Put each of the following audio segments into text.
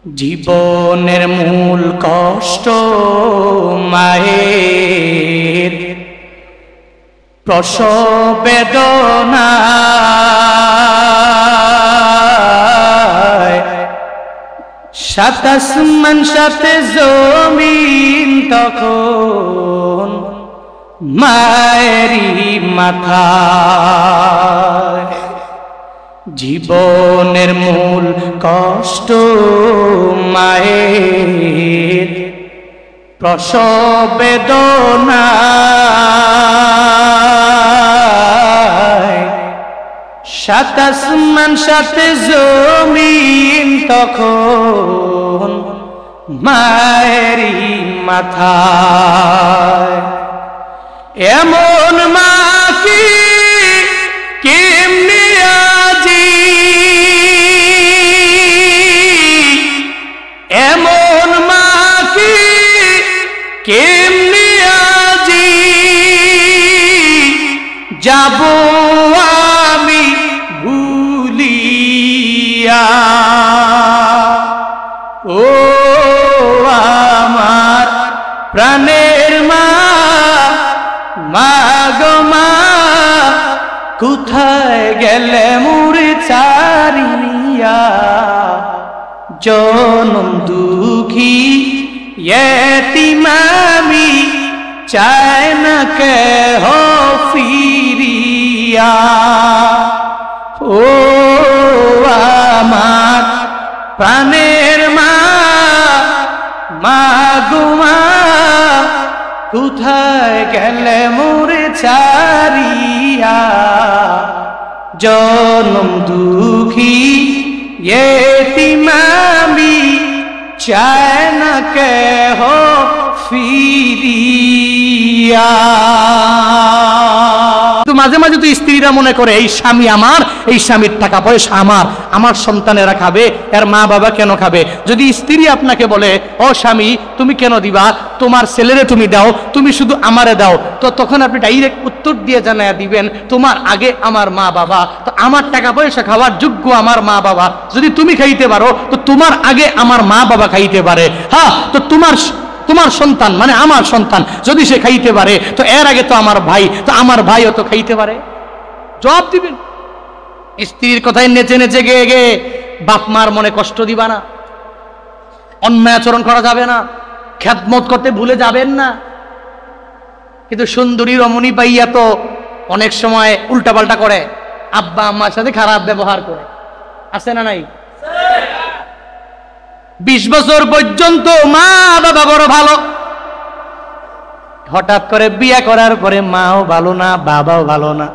জীবনের মূল কষ্ট মায়ের প্রসব বেদনা, সাত আসমান সাথে জমিন তখন মায়েরই মাথায়। জীবনের মূল কষ্ট মায়ের প্রসব বেদনা, সাত আসমান সাথে জমিন তখন মায়েরই মাথায়। এমন মা কি কেমনে আজি, এমন মা কি কেমনে আজি যাব আমি ভুলিয়া। ও আমার প্রাণের মা, মা গো মা, কোথায় গেলে মোরে ছাড়িয়া। জনম দুঃখী এতিম আমি, চাই না কেহ ফিরিয়া। ও আমার প্রাণের মা, মা গো মা, কোথায় গেলে মোরে ছাড়িয়া। জনম দুঃখী এতিম আমি, চায় না কেহ ফিরিয়া। তো মাঝে মাঝে তো স্ত্রীরা মনে করে এই স্বামী আমার, এই স্বামীর টাকা পয়সা আমার, আমার সন্তানেরা খাবে, এর মা বাবা কেন খাবে? যদি স্ত্রী আপনাকে বলে ও স্বামী তুমি কেন দিবা, তোমার ছেলেরে তুমি দাও, তুমি শুধু আমারে দাও, তো তখন আপনি ডাইরেক্ট উত্তর দিয়ে জানায়া দিবেন তোমার আগে আমার মা বাবা। তো আমার টাকা পয়সা খাওয়ার যোগ্য আমার মা বাবা, যদি তুমি খাইতে পারো তো তোমার আগে আমার মা বাবা খাইতে পারে। হ্যাঁ, তো তোমার সন্তান মানে আমার সন্তান যদি সে খাইতে পারে তো এর আগে তো আমার ভাই, তো আমার ভাইও তো খাইতে পারে। জবাব দিবেন। স্ত্রীর কথায় নেচে নেচে গেয়ে গেয়ে বাপ মার মনে কষ্ট দিবা না, অন্যায় আচরণ করা যাবে না, খেদমত করতে ভুলে যাবেন না। কিন্তু সুন্দরী রমণী পাইয়া তো অনেক সময় উল্টাপাল্টা করে, আব্বা আম্মার সাথে খারাপ ব্যবহার করে, আছে না নাই? 20 বছর পর্যন্ত মা বাবা বড় ভালো, হঠাৎ করে বিয়ে করার পরে মাও ভালো না, বাবাও ভালো না।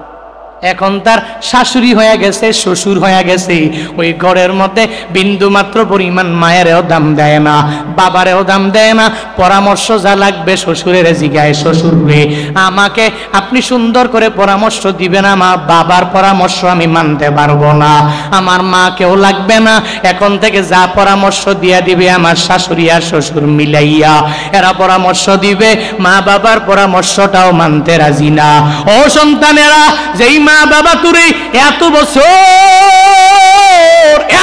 এখন তার শাশুড়ি হয়ে গেছে, শ্বশুর হয়ে গেছে, ওই ঘরের মধ্যে বিন্দু মাত্র পরিমাণ মায়েরও দাম দেয় না, বাবারেও দাম দেয় না। পরামর্শ যা লাগবে শ্বশুরের জিগায়, শ্বশুর রে আমাকে আপনি সুন্দর করে পরামর্শ দিবেন, আমার বাবার পরামর্শ আমি মানতে পারবো না, আমার মাকেও লাগবে না, এখন থেকে যা পরামর্শ দিয়া দিবে আমার শাশুড়ি আর শ্বশুর মিলাইয়া এরা পরামর্শ দিবে, মা বাবার পরামর্শটাও মানতে রাজি না। ও সন্তানেরা, যেই মা বাবা তুই এত বছর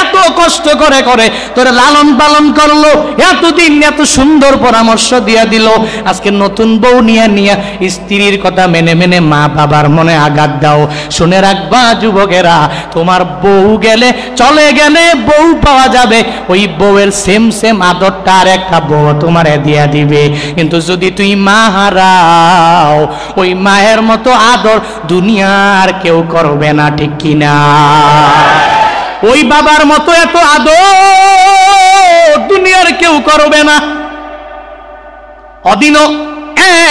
এত কষ্ট করে করে তোরে লালন পালন করলো, এতদিন এত সুন্দর পরামর্শ দিয়া দিল, আজকে নতুন বউ নিয়ে স্ত্রীর কথা মেনে মেনে মা বাবার মনে আঘাত দাও। শুনে রাখবা যুবকেরা, তোমার বউ গেলে চলে গেলে বউ পাওয়া যাবে, ওই বউয়ের সেম আদরটা আর একটা বউ তোমারে দিয়া দিবে। কিন্তু যদি তুই মা হারাও, ওই মায়ের মতো আদর দুনিয়ার কেউ করবে না, ঠিক কিনা? ওই বাবার মতো এত আদর দুনিয়ার কেউ করবে না। অদিন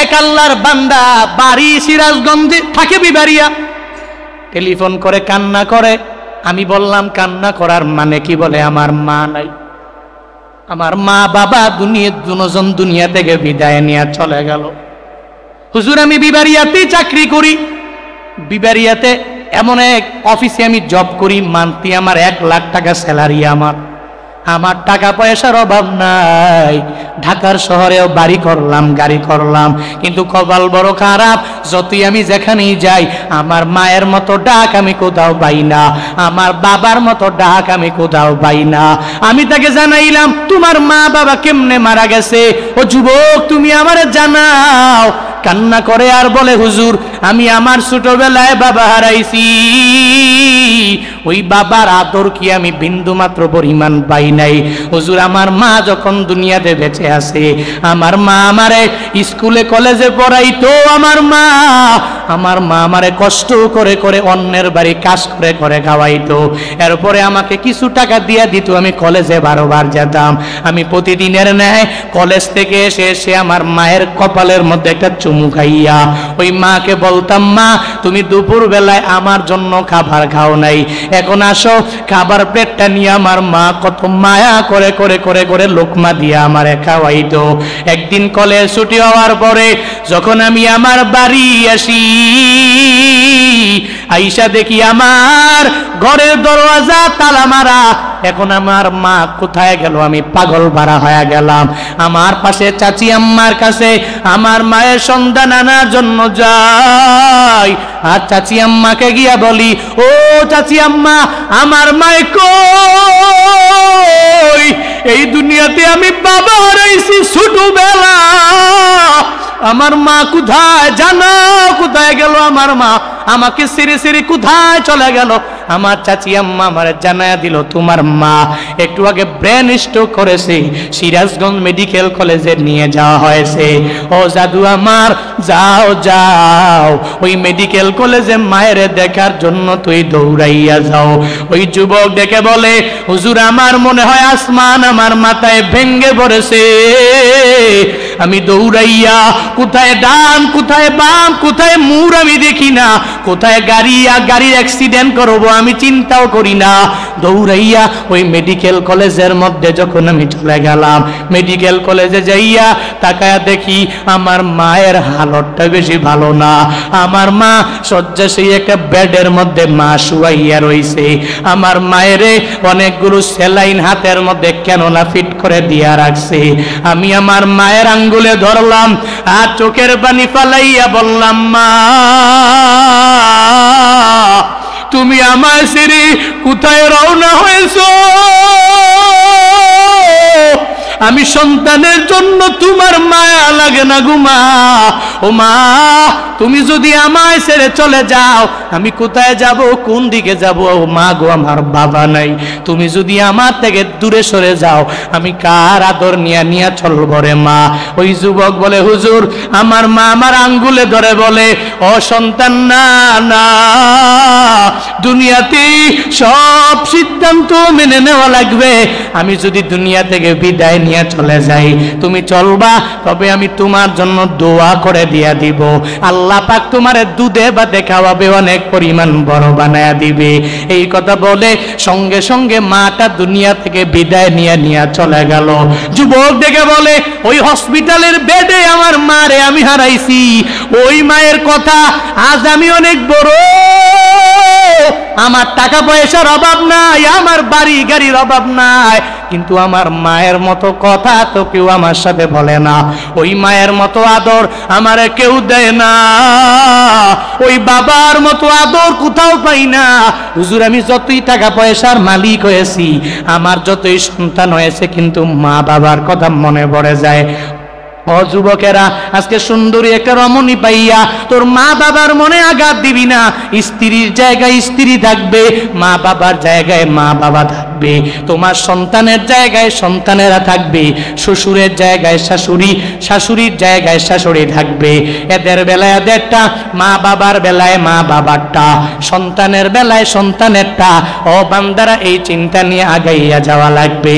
এক আল্লাহর বান্দা বাড়ি সিরাজগঞ্জে থাকে, বিবাড়িয়া, টেলিফোন করে কান্না করে। আমি বললাম কান্না করার মানে কি? বলে আমার মা নাই, আমার মা বাবা দুজন দুনিয়া থেকে বিদায় নিয়ে চলে গেল। হুজুর আমি বিবাড়িয়াতেই চাকরি করি, বিবাড়িয়াতে এমন এক অফিসে আমি জব করি, মান্থলি আমার 1 লাখ টাকা স্যালারি আমার। আমার টাকা পয়সার অভাব নাই, ঢাকার শহরেও বাড়ি করলাম, গাড়ি করলাম, কিন্তু কপাল বড় খারাপ। যতই আমি যেখানেই যাই আমার মায়ের মতো ডাক আমি কোথাও পাই না, আমার বাবার মতো ডাক আমি কোথাও পাই না। আমি তাকে জানাইলাম তোমার মা বাবা কেমনে মারা গেছে? ও যুবক তুমি আমারে জানাও। কান্না করে আর বলে হুজুর আমি আমার ছোটবেলায় বাবা হারাইছি, ওই বাবার আদর কি আমি বিন্দু মাত্র পরিমাণ পাই নাই। হুজুর আমার মা যখন দুনিয়াতে বেঁচে আছে, আমার মা আমারে স্কুলে কলেজে পড়াইতো, আমার মা আমারে কষ্ট করে করে অন্যের বাড়ি কাজ করে করে খাওয়াইতো, এরপরে আমাকে কিছু টাকা দিয়ে দিত, আমি কলেজে 12 বার যেতাম। আমি প্রতিদিনের ন্যায় কলেজ থেকে এসে আমার মায়ের কপালের মধ্যে একটা চুমু খাইয়া ওই মাকে বলতাম মা তুমি দুপুর বেলায় আমার জন্য খাবার খাও নাই, এখন আসো খাবার প্লেটটা নিয়ে। আমার মা কত মায়া করে করে করে করে লোকমা দিয়া আমারে খাওয়াইতো। একদিন কলেজ ছুটি হওয়ার পরে যখন আমি আমার বাড়ি আসি, আইসা দেখি আমার ঘরের দরওয়াজা তালা মারা। এখন আমার মা কোথায় গেল? আমি পাগল ভাড়া হয়ে গেলাম। আমার পাশে চাচি আম্মার কাছে আমার মায়ের সন্ধান আনার জন্য যাই, আর চাচি আম্মাকে গিয়া বলি ও চাচি আম্মা আমার মায়ে কই? এই দুনিয়াতে আমি বাবা হারাইছি ছোটবেলা, আমার মা কোথায় জানাও? কোথায় গেল আমার মা? আমাকে ছেড়ে ছেড়ে কোথায় চলে গেল? আমার চাচি আম্মা আমার জানায়া দিল তোমার মা একটু আগে ব্রেন স্ট্রোক করেছে, সিরাজগঞ্জ মেডিকেল কলেজে নিয়ে যাওয়া হয়েছে। ও জাদু আমার যাও যাও ওই মেডিকেল কলেজে মায়ের দেখার জন্য তুই দৌড়াইয়া যাও। ওই যুবক ডেকে বলে হুজুর আমার মনে হয় আসমান আমার মাথায় ভেঙ্গে পড়েছে। আমি দৌড়াইয়া কোথায় ডান কোথায় বাম কোথায় মুড় আমি দেখি না, কোথায় গাড়ির অ্যাক্সিডেন্ট করবো আমি চিন্তাও করি না। দৌড়াইয়া ওই মেডিকেল কলেজের মধ্যে যখন আমি চলে গেলাম, মেডিকেল কলেজে যাইয়া তাকায়া দেখি আমার মায়ের হালতটা বেশি ভালো না। আমার মা শয্যাশায়ী একটা বেডের মধ্যে মা শুয়াইয়া রইছে। আমার মায়েরে অনেকগুলো সেলাইন হাতের মধ্যে কেননা ফিট করে দিয়া রাখছে। আমি আমার মায়ের আঙ্গুলে ধরলাম আর চোখের পানি ফালাইয়া বললাম মা তুমি আমার ছেড়ে কোথায় রওনা হয়েছো? আমি সন্তানের জন্য তোমার মায়া লাগে না গো মা। ও মা তুমি যদি আমায় ছেড়ে চলে যাও আমি কোথায় যাব, কোন দিকে যাব? ও মা গো আমার বাবা নাই, তুমি যদি আমার থেকে দূরে সরে যাও আমি কার আদর নিয়া চলবো রে মা? ওই যুবক বলে হুজুর আমার মা আমার আঙ্গুলে ধরে বলে ও সন্তান না না, দুনিয়াতে সব সিদ্ধান্ত মেনে নেওয়া লাগবে। আমি যদি দুনিয়া থেকে বিদায় নিয়ে চলে যাই তুমি চলবা, তবে আমি তোমার জন্য দোয়া করে দিয়া দিব, আল্লাহ পাক তোমার দুধে ভাতে খাওয়াবে, অনেক পরিমাণ বড় বানায়া দিবে। এই কথা বলে সঙ্গে সঙ্গে মাটা দুনিয়া থেকে বিদায় নিয়ে চলে গেল। যুবক দেখে বলে ওই হসপিটালের বেডে আমার মারে আমি হারাইছি, ওই মায়ের কথা আজ আমি অনেক বড়, আমার টাকা পয়সার অভাব নাই, আমার বাড়ি গাড়ির অভাব নাই, কিন্তু আমার মায়ের মতো কথা তো কেউ আমার সাথে বলে না, ওই মায়ের মতো আদর আমারে কেউ দেয় না, ওই বাবার মতো আদর কোথাও পাই না। হুজুর আমি যতই টাকা পয়সার মালিক হয়েছি, আমার যতই সন্তান হয়েছে, কিন্তু মা বাবার কথা মনে পড়ে যায়। ও যুবকেরা আজকে সুন্দরী একটা রমণী পাইয়া তোর মা বাবার মনে আঘাত দিবি না। স্ত্রীর জায়গায় স্ত্রী থাকবে, মা বাবার জায়গায় মা বাবা থাকবে, তোমার সন্তানের জায়গায় সন্তানেরা থাকবে, শ্বশুরের জায়গায় শাশুড়ি, শাশুড়ির জায়গায় শাশুড়ি থাকবে। এদের বেলায় এদেরটা, মা বাবার বেলায় মা বাবারটা, সন্তানের বেলায় সন্তানেরটা। ও বান্দারা এই চিন্তা নিয়ে আগাইয়া যাওয়া লাগবে।